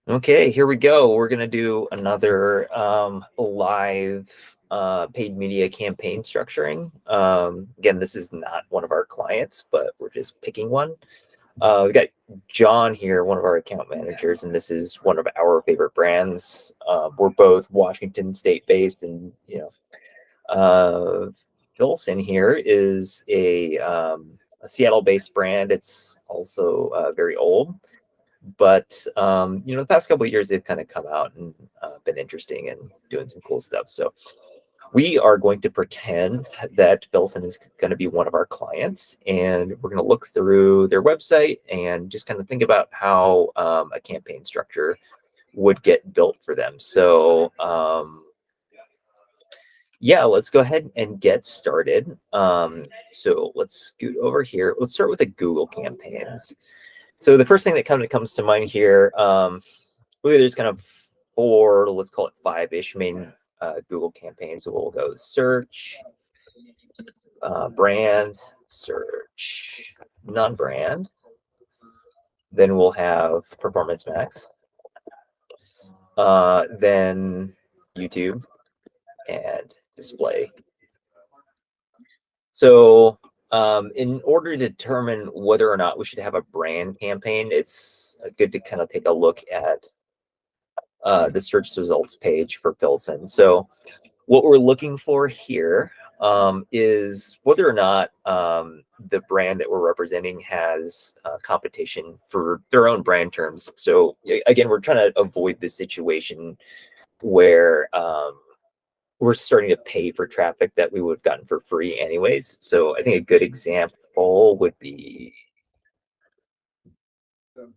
Okay, here we go. We're going to do another live paid media campaign structuring. Again, this is not one of our clients, but we're just picking one. We've got John here, one of our account managers, and this is one of our favorite brands. We're both Washington State based, and Filson here is a Seattle-based brand. It's also very old. But the past couple of years they've kind of come out and been interesting and doing some cool stuff. So we are going to pretend that Filson is going to be one of our clients, and we're going to look through their website and just kind of think about how a campaign structure would get built for them. So yeah, let's go ahead and get started. So let's scoot over here. Let's start with the Google campaigns. So the first thing that kind of comes to mind here, really there's kind of four, let's call it five-ish main Google campaigns. So we'll go search, brand, search, non-brand. Then we'll have performance max. Then YouTube and display. So in order to determine whether or not we should have a brand campaign, it's good to kind of take a look at the search results page for Filson. So what we're looking for here is whether or not the brand that we're representing has competition for their own brand terms. So again, we're trying to avoid the situation where we're starting to pay for traffic that we would have gotten for free anyways. So I think a good example would be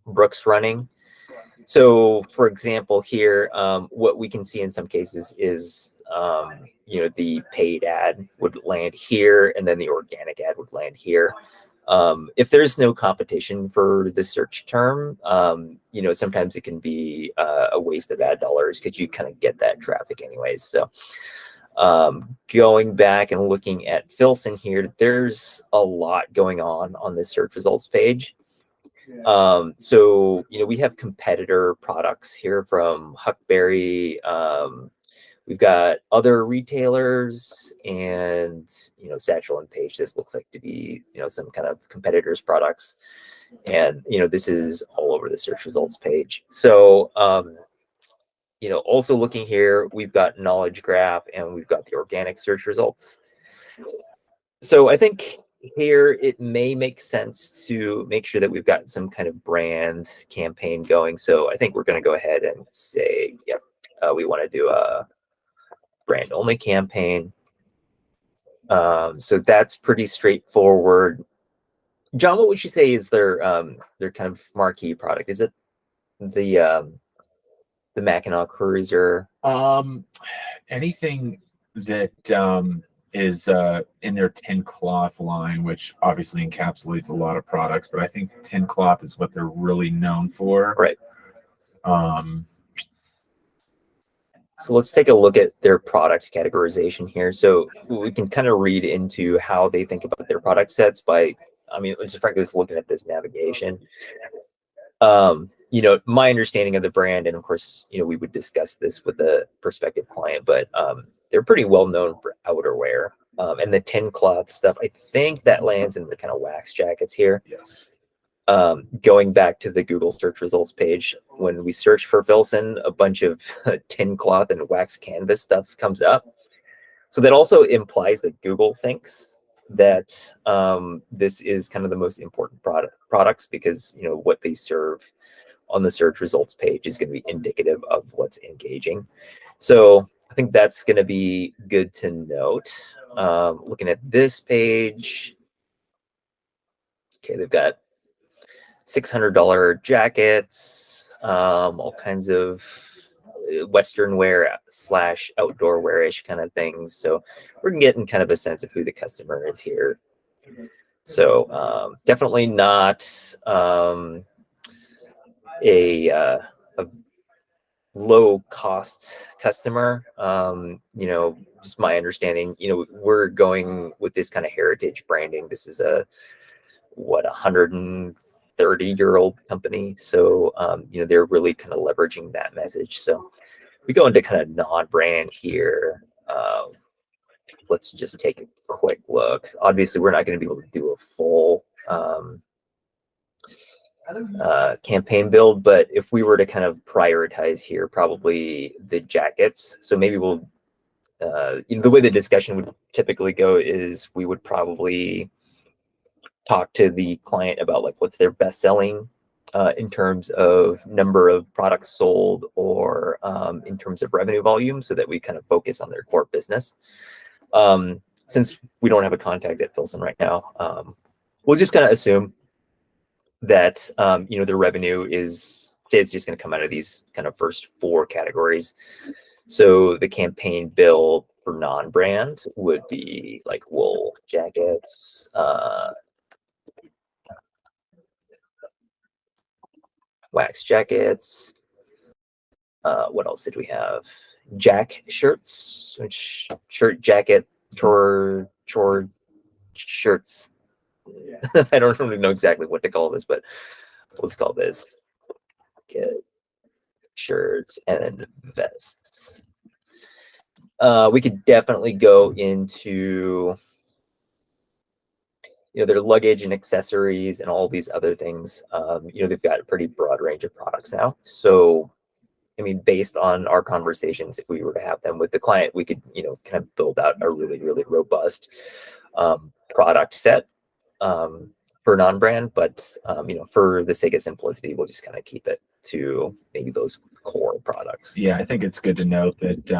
Brooks Running. So for example here, what we can see in some cases is the paid ad would land here, and then the organic ad would land here. If there's no competition for the search term, sometimes it can be a waste of ad dollars because you kind of get that traffic anyways. So going back and looking at Filson here, there's a lot going on the search results page. So we have competitor products here from Huckberry. We've got other retailers, and Satchel and Page. This looks like to be some kind of competitors products, and this is all over the search results page. So also looking here, we've got knowledge graph and we've got the organic search results. So I think here it may make sense to make sure that we've got some kind of brand campaign going. So I think we're going to go ahead and say, yep, we want to do a brand only campaign. So that's pretty straightforward. John, what would you say is their kind of marquee product? Is it the Mackinac Cruiser? Anything that is in their tin cloth line, which obviously encapsulates a lot of products, but I think tin cloth is what they're really known for. Right. So let's take a look at their product categorization here. So we can kind of read into how they think about their product sets by, just frankly, just looking at this navigation. My understanding of the brand, and of course, we would discuss this with a prospective client, but they're pretty well known for outerwear. And the tin cloth stuff, I think that lands in the kind of wax jackets here. Yes. Going back to the Google search results page, when we search for Filson, a bunch of tin cloth and wax canvas stuff comes up. So that also implies that Google thinks that this is kind of the most important products because what they serve on the search results page is going to be indicative of what's engaging. So I think that's going to be good to note. Looking at this page, okay, they've got $600 jackets, all kinds of Western wear / outdoor wearish kind of things. So we're getting kind of a sense of who the customer is here. So definitely not a low cost customer. Just my understanding, we're going with this kind of heritage branding. This is a $150 30-year-old company. So, they're really kind of leveraging that message. So we go into kind of non-brand here. Let's just take a quick look. Obviously, we're not going to be able to do a full campaign build, but if we were to kind of prioritize here, probably the jackets. So maybe we'll, the way the discussion would typically go is we would probably talk to the client about like what's their best selling in terms of number of products sold or in terms of revenue volume, so that we kind of focus on their core business. Since we don't have a contact at Filson right now, we'll just kind of assume that the revenue is just going to come out of these kind of first 4 categories. So the campaign bill for non-brand would be like wool jackets, wax jackets. What else did we have? Jack shirts, which shirt, jacket, chore shirts. I don't really know exactly what to call this, but let's call this jacket, shirts, and vests. We could definitely go into their luggage and accessories and all these other things. They've got a pretty broad range of products now. So, I mean, based on our conversations, if we were to have them with the client, we could, kind of build out a really, really robust product set for non-brand. But, for the sake of simplicity, we'll just kind of keep it to maybe those core products. Yeah, I think it's good to note that,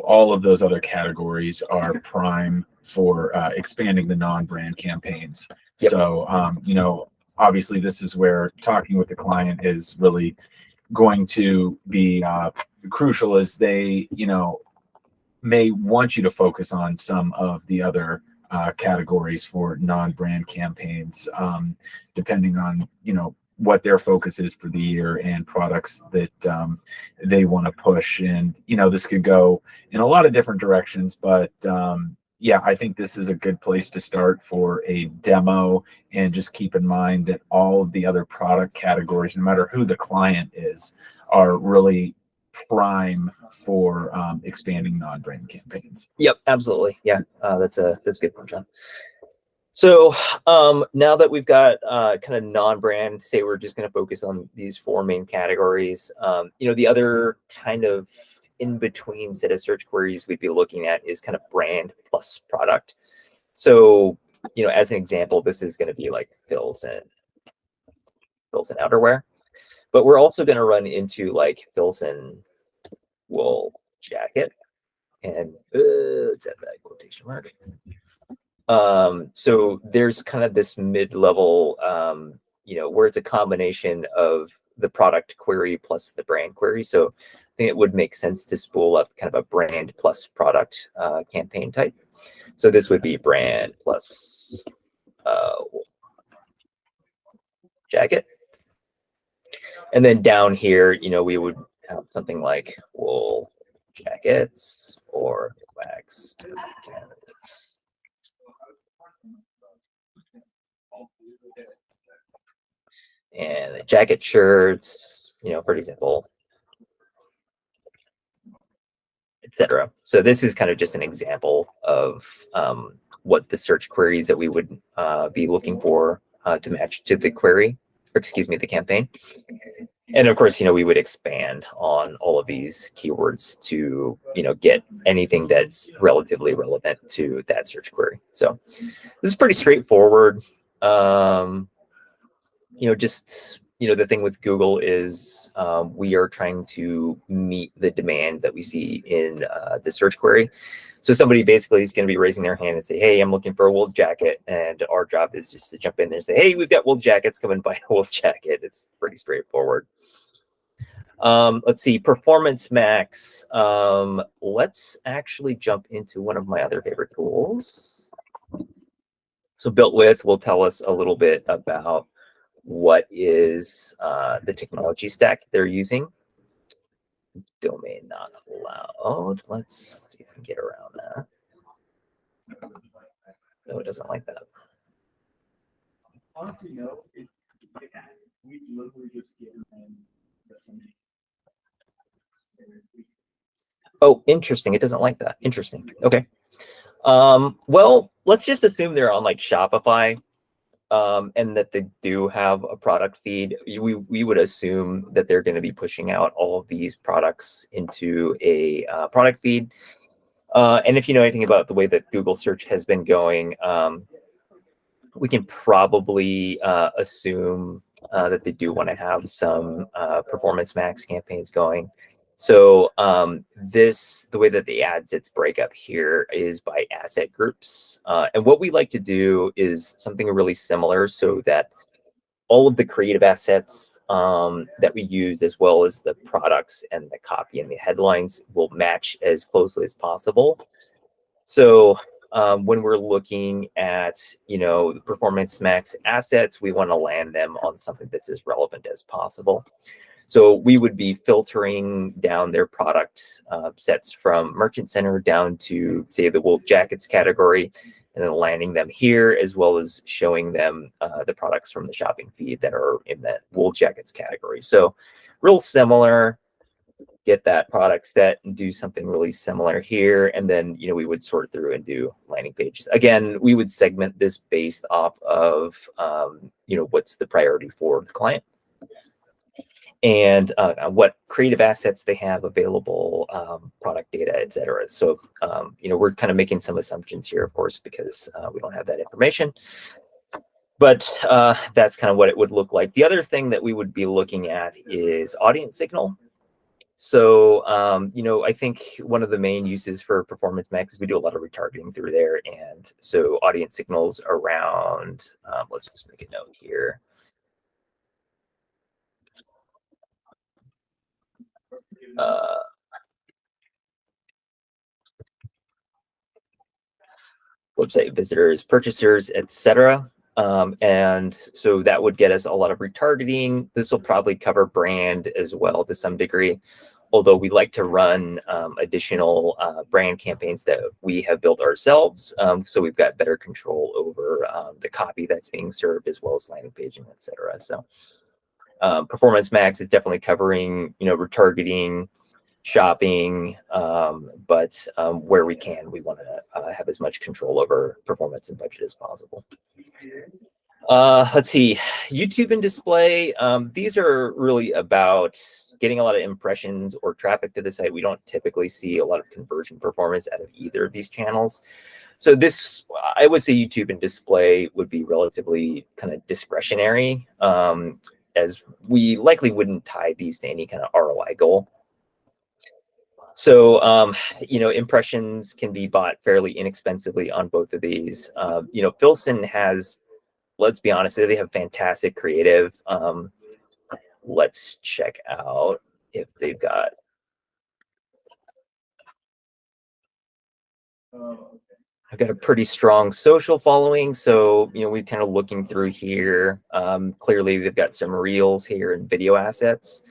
all of those other categories are prime for expanding the non-brand campaigns. Yep. So, obviously this is where talking with the client is really going to be crucial, as they, may want you to focus on some of the other categories for non-brand campaigns, depending on, what their focus is for the year and products that they want to push. And, this could go in a lot of different directions, but yeah, I think this is a good place to start for a demo. And just keep in mind that all of the other product categories, no matter who the client is, are really prime for expanding non-brand campaigns. Yep, absolutely. Yeah, that's a good point, John. So now that we've got kind of non-brand, say we're just going to focus on these 4 main categories. The other kind of in between set of search queries we'd be looking at is kind of brand plus product. So, as an example, this is going to be like Filson outerwear, but we're also going to run into like Filson wool jacket, and let's add that quotation mark. So there's kind of this mid-level, where it's a combination of the product query plus the brand query. So I think it would make sense to spool up kind of a brand plus product campaign type. So this would be brand plus jacket. And then down here, we would have something like wool jackets or wax jackets. And the jacket shirts, pretty simple, etc. So this is kind of just an example of what the search queries that we would be looking for to match to the query, or excuse me, the campaign. And of course, we would expand on all of these keywords to, get anything that's relatively relevant to that search query. So this is pretty straightforward. Just, the thing with Google is we are trying to meet the demand that we see in the search query. So somebody basically is going to be raising their hand and say, hey, I'm looking for a wool jacket. And our job is just to jump in there and say, hey, we've got wool jackets, come and buy a wool jacket. It's pretty straightforward. Let's see, Performance Max. Let's actually jump into one of my other favorite tools. So Built With will tell us a little bit about what is the technology stack they're using. Domain not allowed. Let's see if we can get around that. No, it doesn't like that. Oh, interesting. It doesn't like that. Interesting. Okay. Well, let's just assume they're on like Shopify, and that they do have a product feed. We would assume that they're going to be pushing out all of these products into a product feed. And if you know anything about the way that Google search has been going, we can probably assume that they do want to have some Performance Max campaigns going. So the way that the ad sets break up here is by asset groups. And what we like to do is something really similar, so that all of the creative assets that we use, as well as the products and the copy and the headlines, will match as closely as possible. So when we're looking at, the Performance Max assets, we want to land them on something that's as relevant as possible. So we would be filtering down their product sets from Merchant Center down to, say, the wool jackets category, and then landing them here, as well as showing them the products from the shopping feed that are in that wool jackets category. So real similar. Get that product set and do something really similar here. And then, we would sort through and do landing pages. Again, we would segment this based off of, what's the priority for the client, and what creative assets they have available, product data, et cetera. So, we're kind of making some assumptions here, of course, because we don't have that information. But that's kind of what it would look like. The other thing that we would be looking at is audience signal. So, I think one of the main uses for Performance Max is we do a lot of retargeting through there. And so audience signals around, let's just make a note here. Website visitors, purchasers, etc. And so that would get us a lot of retargeting. This will probably cover brand as well to some degree, although we like to run additional brand campaigns that we have built ourselves. So we've got better control over the copy that's being served, as well as landing paging, et cetera. So Performance Max is definitely covering, retargeting, shopping, but where we can, we want to have as much control over performance and budget as possible. Let's see, YouTube and display. These are really about getting a lot of impressions or traffic to the site. We don't typically see a lot of conversion performance out of either of these channels. So this, I would say YouTube and display would be relatively kind of discretionary, as we likely wouldn't tie these to any kind of ROI goal. So, impressions can be bought fairly inexpensively on both of these. Filson has, let's be honest, they have fantastic creative. Let's check out if they've got. I've got a pretty strong social following. So, we're kind of looking through here. Clearly, they've got some reels here and video assets.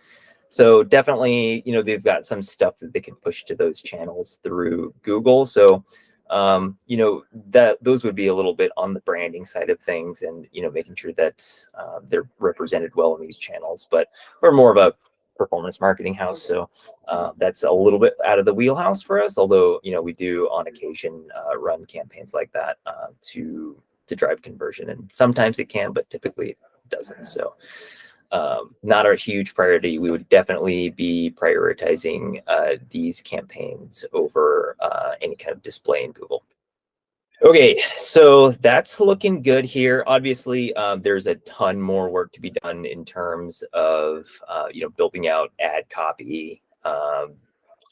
So definitely, they've got some stuff that they can push to those channels through Google. So, that those would be a little bit on the branding side of things, and, making sure that they're represented well in these channels. But we're more of a performance marketing house, so that's a little bit out of the wheelhouse for us. Although, we do on occasion run campaigns like that to drive conversion, and sometimes it can, but typically it doesn't. So. Not a huge priority. We would definitely be prioritizing these campaigns over any kind of display in Google. Okay, so that's looking good here. Obviously, there's a ton more work to be done in terms of building out ad copy,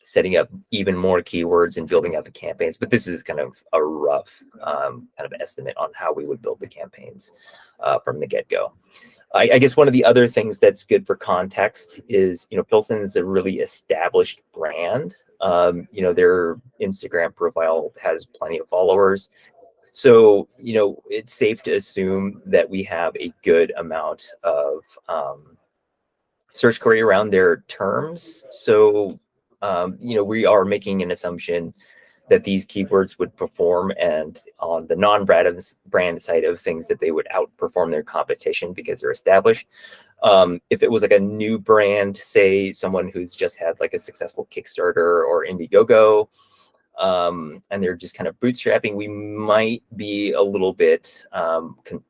setting up even more keywords, and building out the campaigns. But this is kind of a rough kind of estimate on how we would build the campaigns from the get-go. I guess one of the other things that's good for context is, Filson is a really established brand. Their Instagram profile has plenty of followers. So, it's safe to assume that we have a good amount of search query around their terms. So, we are making an assumption that these keywords would perform, and on the non-brand side of things that they would outperform their competition because they're established. If it was like a new brand, say someone who's just had like a successful Kickstarter or Indiegogo, and they're just kind of bootstrapping, we might be a little bit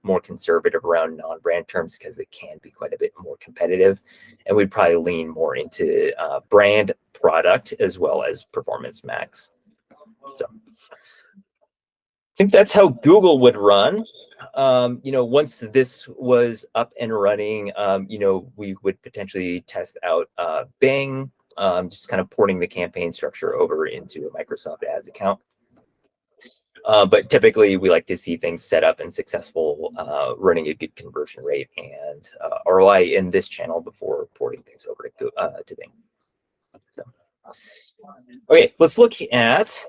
more conservative around non-brand terms because they can be quite a bit more competitive, and we'd probably lean more into brand, product, as well as performance max. So I think that's how Google would run. Once this was up and running, we would potentially test out Bing, just kind of porting the campaign structure over into a Microsoft Ads account. But typically, we like to see things set up and successful, running a good conversion rate and ROI in this channel before porting things over to Bing. So, okay, let's look at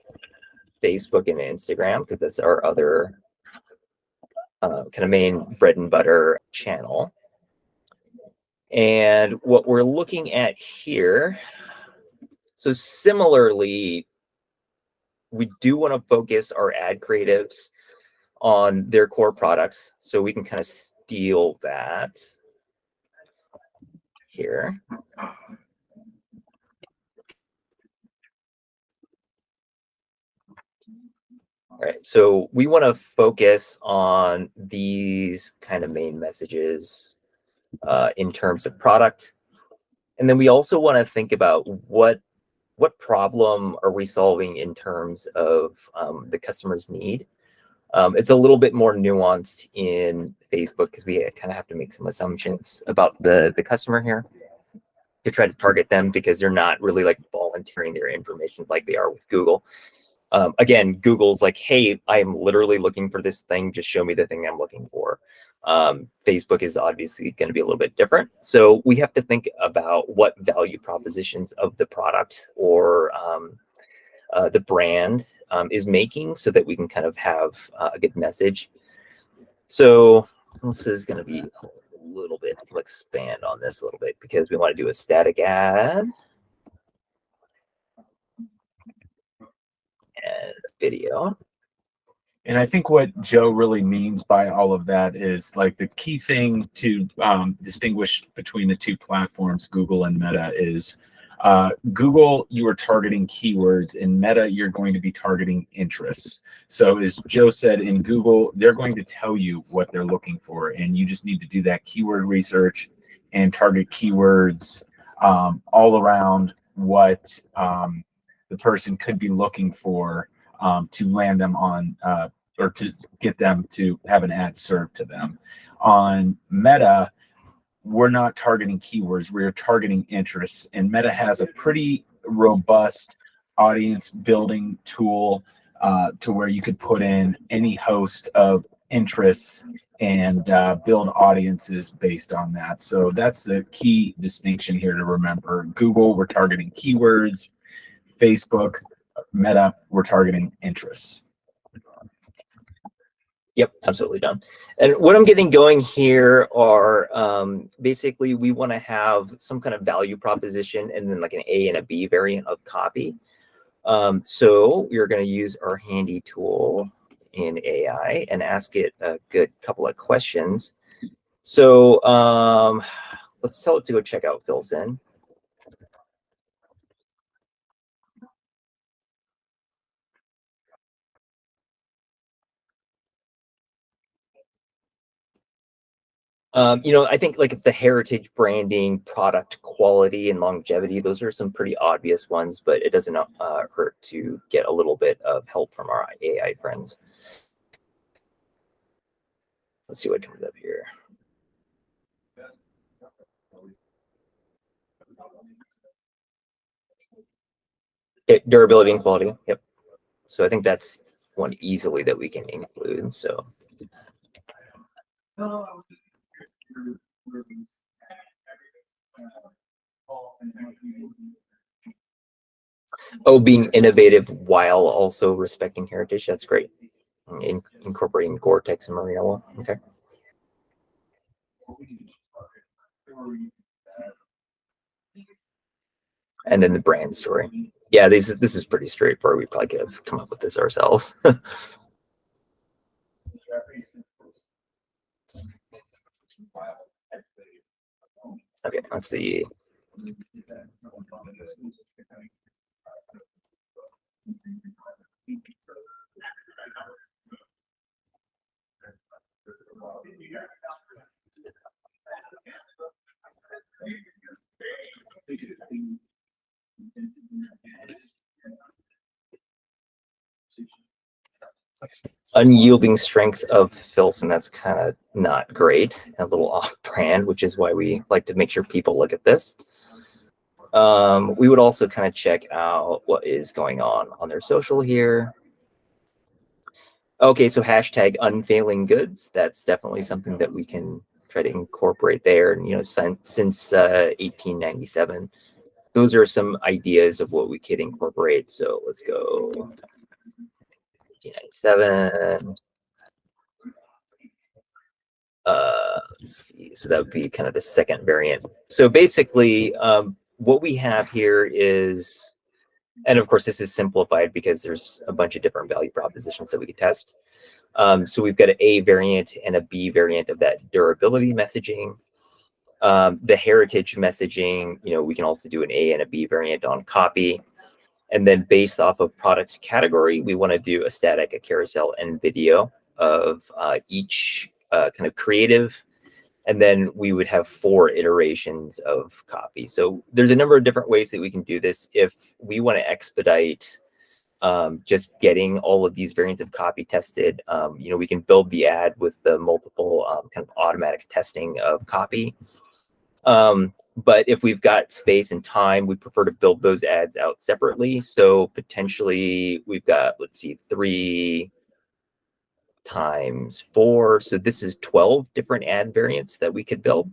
Facebook and Instagram, because that's our other kind of main bread and butter channel. And what we're looking at here, so similarly, we do want to focus our ad creatives on their core products, so we can kind of steal that here. All right, so we want to focus on these kind of main messages in terms of product. And then we also want to think about what problem are we solving in terms of the customer's need. It's a little bit more nuanced in Facebook because we kind of have to make some assumptions about the customer here to try to target them, because they're not really like volunteering their information like they are with Google. Again, Google's like, hey, I'm literally looking for this thing. Just show me the thing I'm looking for. Facebook is obviously going to be a little bit different. So we have to think about what value propositions of the product or the brand is making, so that we can kind of have a good message. So this is going to be a little bit, we'll expand on this a little bit, because we want to do a static ad and video. And I think what Joe really means by all of that is, like, the key thing to distinguish between the two platforms, Google and Meta, is Google, you are targeting keywords. In Meta, you're going to be targeting interests. So as Joe said, in Google, they're going to tell you what they're looking for, and you just need to do that keyword research and target keywords all around what the person could be looking for, to land them on or to get them to have an ad served to them. On Meta, we're not targeting keywords, we're targeting interests. And Meta has a pretty robust audience building tool to where you could put in any host of interests and build audiences based on that. So that's the key distinction here to remember. Google, we're targeting keywords. Facebook, Meta, we're targeting interests. Yep, absolutely done. And what I'm getting going here are basically, we want to have some kind of value proposition and then like an A and a B variant of copy. So we're going to use our handy tool in AI and ask it a good couple of questions. So let's tell it to go check out Filson. I think like the heritage branding, product quality, and longevity, those are some pretty obvious ones, but it doesn't hurt to get a little bit of help from our AI friends. Let's see what comes up here. Okay, durability and quality. Yep. So I think that's one easily that we can include. So. Oh, being innovative while also respecting heritage. That's great. Incorporating Gore-Tex and Merino. Okay. And then the brand story. Yeah, this is pretty straightforward. We probably could have come up with this ourselves. Okay, let's see. Unyielding strength of Filson, that's kind of not great, a little off-brand, which is why we like to make sure people look at this. We would also kind of check out what is going on their social here. Okay, so hashtag unfailing goods, that's definitely something that we can try to incorporate there. And, you know, since 1897, those are some ideas of what we could incorporate. So let's go 1897. Let's see. So that would be kind of the second variant. So basically, what we have here is, and of course, this is simplified because there's a bunch of different value propositions that we could test. So we've got an A variant and a B variant of that durability messaging. The heritage messaging, you know, we can also do an A and a B variant on copy. And then based off of product category, we want to do a static, a carousel, and video of each kind of creative. And then we would have 4 iterations of copy. So there's a number of different ways that we can do this. If we want to expedite just getting all of these variants of copy tested, you know, we can build the ad with the multiple kind of automatic testing of copy. But if we've got space and time, we prefer to build those ads out separately. So potentially we've got, let's see, 3 times 4. So this is 12 different ad variants that we could build.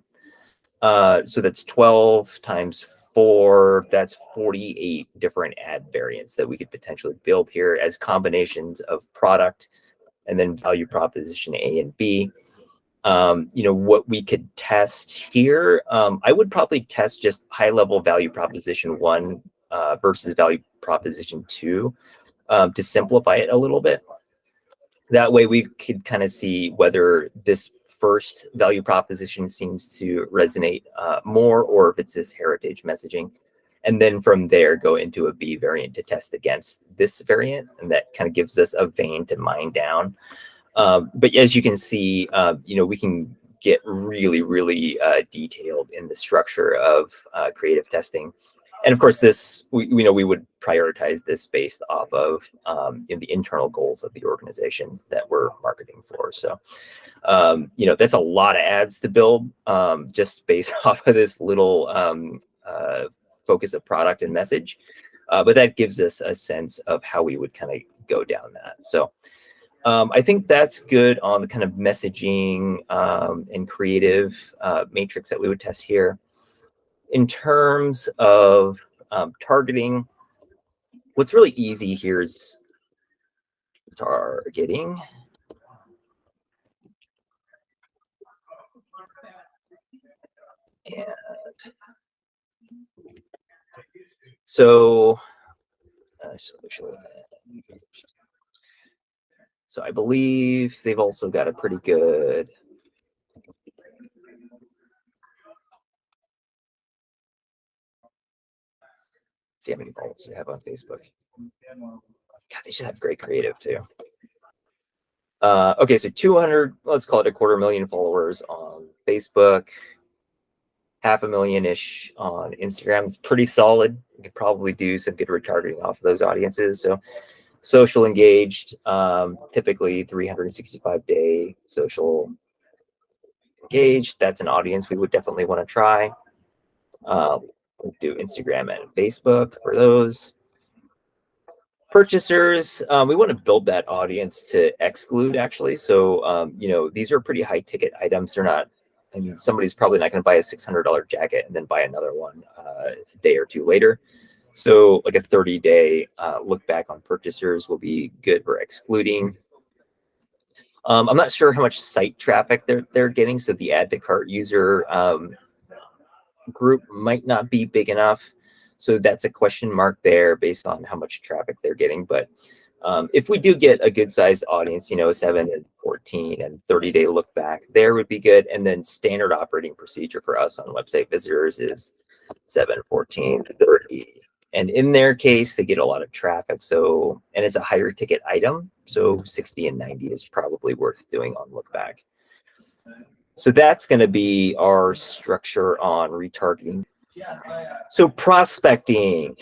So that's 12 times 4. That's 48 different ad variants that we could potentially build here as combinations of product and then value proposition A and B. You know, what we could test here, I would probably test just high level value proposition 1 versus value proposition 2 to simplify it a little bit. That way we could kind of see whether this first value proposition seems to resonate more, or if it's this heritage messaging. And then from there, go into a B variant to test against this variant. And that kind of gives us a vein to mine down. But as you can see, you know, we can get really, really detailed in the structure of creative testing. And of course, this, we know we would prioritize this based off of you know, the internal goals of the organization that we're marketing for. So, you know, that's a lot of ads to build just based off of this little focus of product and message. But that gives us a sense of how we would kind of go down that. So I think that's good on the kind of messaging and creative matrix that we would test here. In terms of targeting, what's really easy here is targeting. And so, so I believe they've also got a pretty good see how many followers they have on Facebook. God, they should have great creative too. Okay, so 200, let's call it 250,000 followers on Facebook, 500,000-ish on Instagram. It's pretty solid. You could probably do some good retargeting off of those audiences. So social engaged, typically 365-day social engaged. That's an audience we would definitely want to try. We'll do Instagram and Facebook for those. Purchasers, we want to build that audience to exclude, actually. So, you know, these are pretty high ticket items. They're not, I mean, somebody's probably not going to buy a $600 jacket and then buy another one a day or two later. So like a 30-day look back on purchasers will be good for excluding. I'm not sure how much site traffic they're getting. So the add to cart user group might not be big enough. So that's a question mark there based on how much traffic they're getting. But if we do get a good sized audience, 7 and 14 and 30-day look back, there would be good. And then standard operating procedure for us on website visitors is 7, 14, 30. And in their case, they get a lot of traffic. So, and it's a higher ticket item. So 60 and 90 is probably worth doing on look back. So that's going to be our structure on retargeting. So prospecting.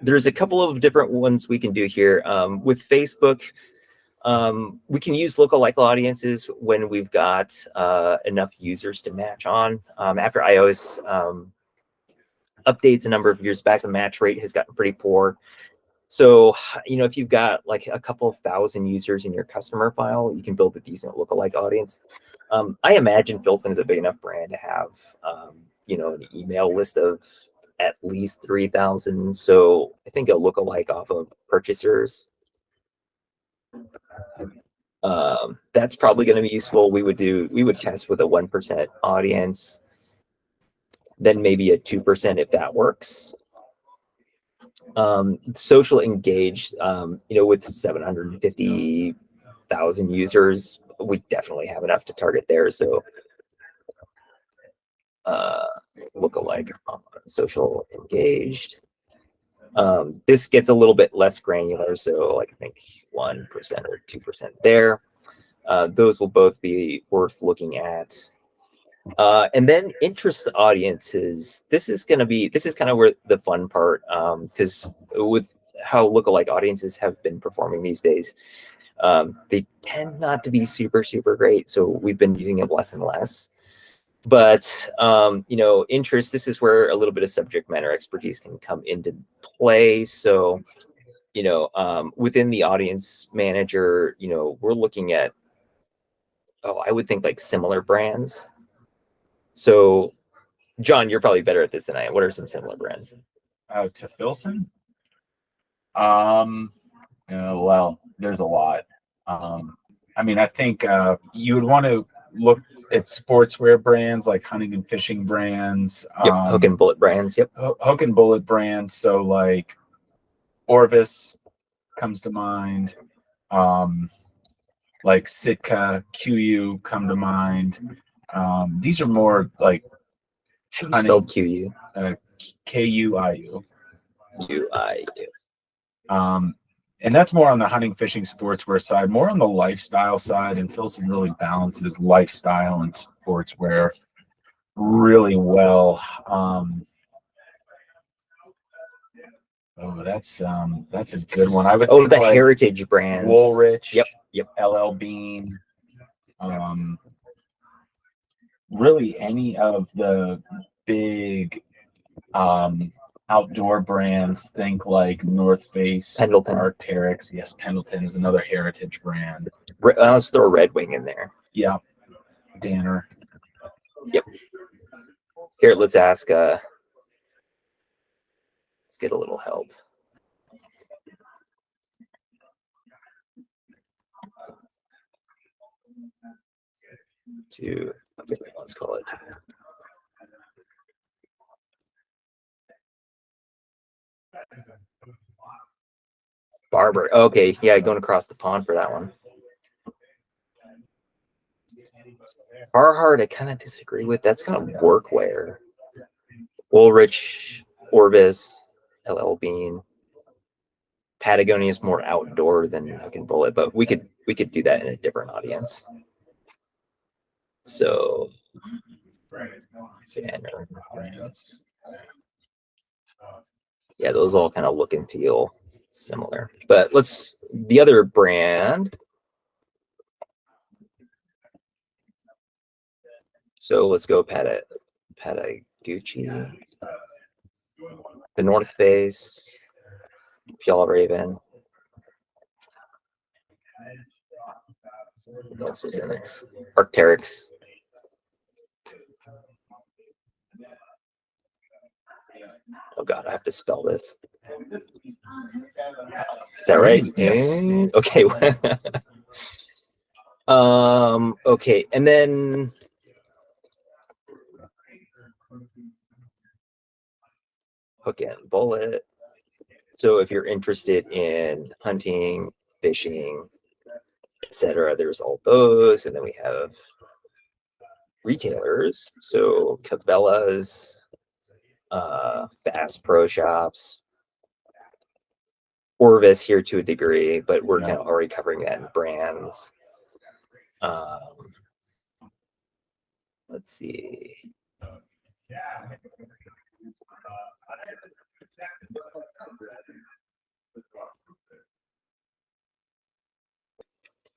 There's a couple of different ones we can do here. With Facebook, we can use lookalike audiences when we've got enough users to match on. After iOS updates a number of years back, the match rate has gotten pretty poor. So, if you've got like a couple of thousand users in your customer file, you can build a decent lookalike audience. I imagine Filson is a big enough brand to have, an email list of at least 3,000. So I think a lookalike off of purchasers, that's probably going to be useful. We would test with a 1% audience, then maybe a 2% if that works. Social engaged, with 750,000 users, we definitely have enough to target there. So lookalike social engaged. This gets a little bit less granular, so like I think 1% or 2% there. Those will both be worth looking at. And then interest audiences. This is kind of where the fun part, because with how lookalike audiences have been performing these days, they tend not to be super, super great. So we've been using it less and less. But, interest, this is where a little bit of subject matter expertise can come into play. So, within the audience manager, we're looking at, I would think like similar brands. So, John, you're probably better at this than I am. What are some similar brands? To Filson? Well, there's a lot. I think you would want to look at sportswear brands like hunting and fishing brands. Yep, hook and bullet brands. Yep. Hook and bullet brands. So like Orvis comes to mind. Like Sitka, QU come to mind. These are more like Spelled QU. KUIU. UIU. And that's more on the hunting, fishing, sportswear side, more on the lifestyle side. And Filson really balances lifestyle and sportswear really well. That's a good one. I would think the like heritage brands. Woolrich. Yep. LL Bean. Really any of the big outdoor brands, think like North Face, Pendleton, Arc'teryx. Yes, Pendleton is another heritage brand. Let's throw Red Wing in there. Yeah, Danner. Yep. Here, let's ask. Let's get a little help. Let's call it. Barber. Okay, yeah, going across the pond for that one. Carhartt, I kind of disagree with. That's kind of workwear. Woolrich, Orvis, LL Bean. Patagonia is more outdoor than Hook and Bullet, but we could do that in a different audience. So, yeah, those all kind of look and feel similar. But the other brand. So let's go Patagucci, the North Face, Fjallraven. What else was in there? Arc'teryx. Oh God, I have to spell this. Is that right? Yes. Okay. Okay, and then hook and bullet. So if you're interested in hunting, fishing, etc., there's all those. And then we have retailers. So Cabela's, Bass Pro Shops, Orvis here to a degree, but we're kind of already covering that in brands. Let's see.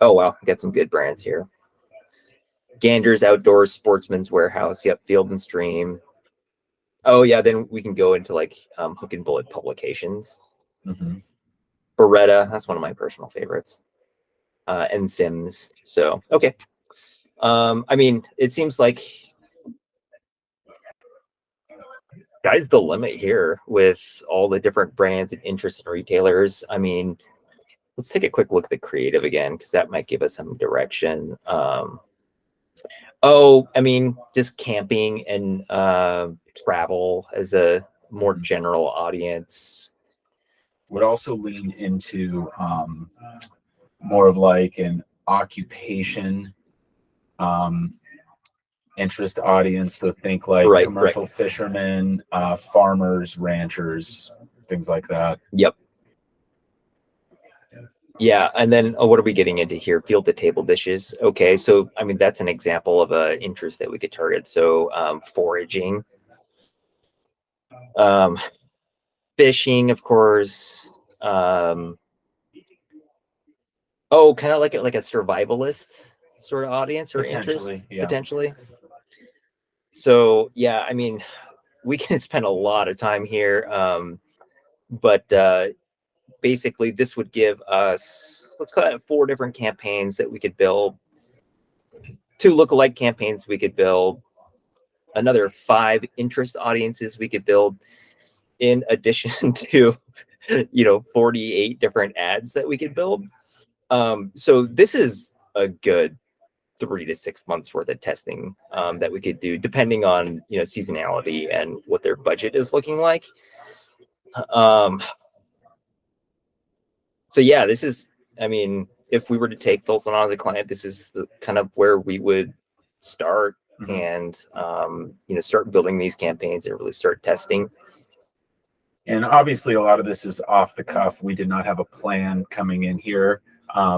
Oh, wow. Got some good brands here. Gander's Outdoors, Sportsman's Warehouse. Yep. Field and Stream. Oh, yeah. Then we can go into like hook and bullet publications. Beretta. That's one of my personal favorites. And Sims. So, okay. I mean, it seems like sky's the limit here with all the different brands and interests and retailers. I mean, let's take a quick look at the creative again, because that might give us some direction. Oh, I mean, just camping and travel as a more general audience. Would also lean into more of like an occupation interest audience. So think like commercial fishermen, farmers, ranchers, things like that. Yep. Yeah, and then what are we getting into here? Field to table dishes. Okay, so I mean that's an example of an interest that we could target. So foraging, fishing, of course. Oh, kind of like a survivalist sort of audience or interest potentially. So yeah, I mean, we can spend a lot of time here, but basically this would give us, let's call it 4 different campaigns that we could build, 2 lookalike campaigns we could build, another 5 interest audiences we could build, in addition to 48 different ads that we could build. So this is a good 3 to 6 months worth of testing that we could do, depending on seasonality and what their budget is looking like. So yeah, this is, I mean, if we were to take Filson on as a client, this is the kind of where we would start and start building these campaigns and really start testing. And obviously a lot of this is off the cuff. We did not have a plan coming in here.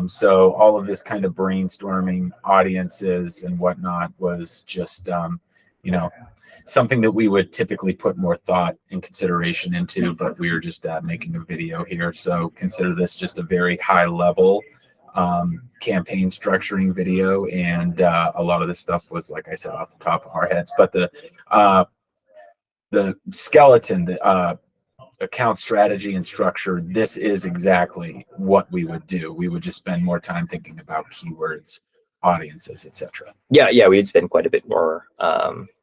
So all of this kind of brainstorming audiences and whatnot was just, something that we would typically put more thought and consideration into, but we are just making a video here. So consider this just a very high level campaign structuring video. And a lot of this stuff was, like I said, off the top of our heads, but the skeleton, the account strategy and structure, this is exactly what we would do. We would just spend more time thinking about keywords, audiences, etc. Yeah, we'd spend quite a bit more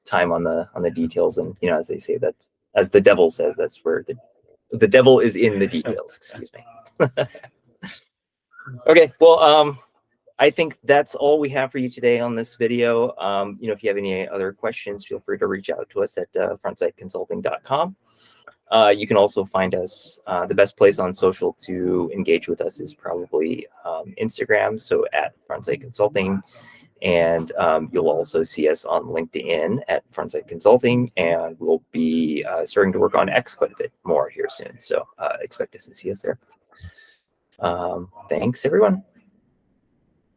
time on the details, and as they say, that's, as the devil says, that's where the devil is in the details. Excuse me. Okay, well, I think that's all we have for you today on this video. If you have any other questions, feel free to reach out to us at frontsightconsulting.com. You can also find us, the best place on social to engage with us is probably Instagram, so at Frontsight Consulting. And you'll also see us on LinkedIn at Frontsight Consulting, and we'll be starting to work on X quite a bit more here soon. So expect us to see us there. Thanks, everyone.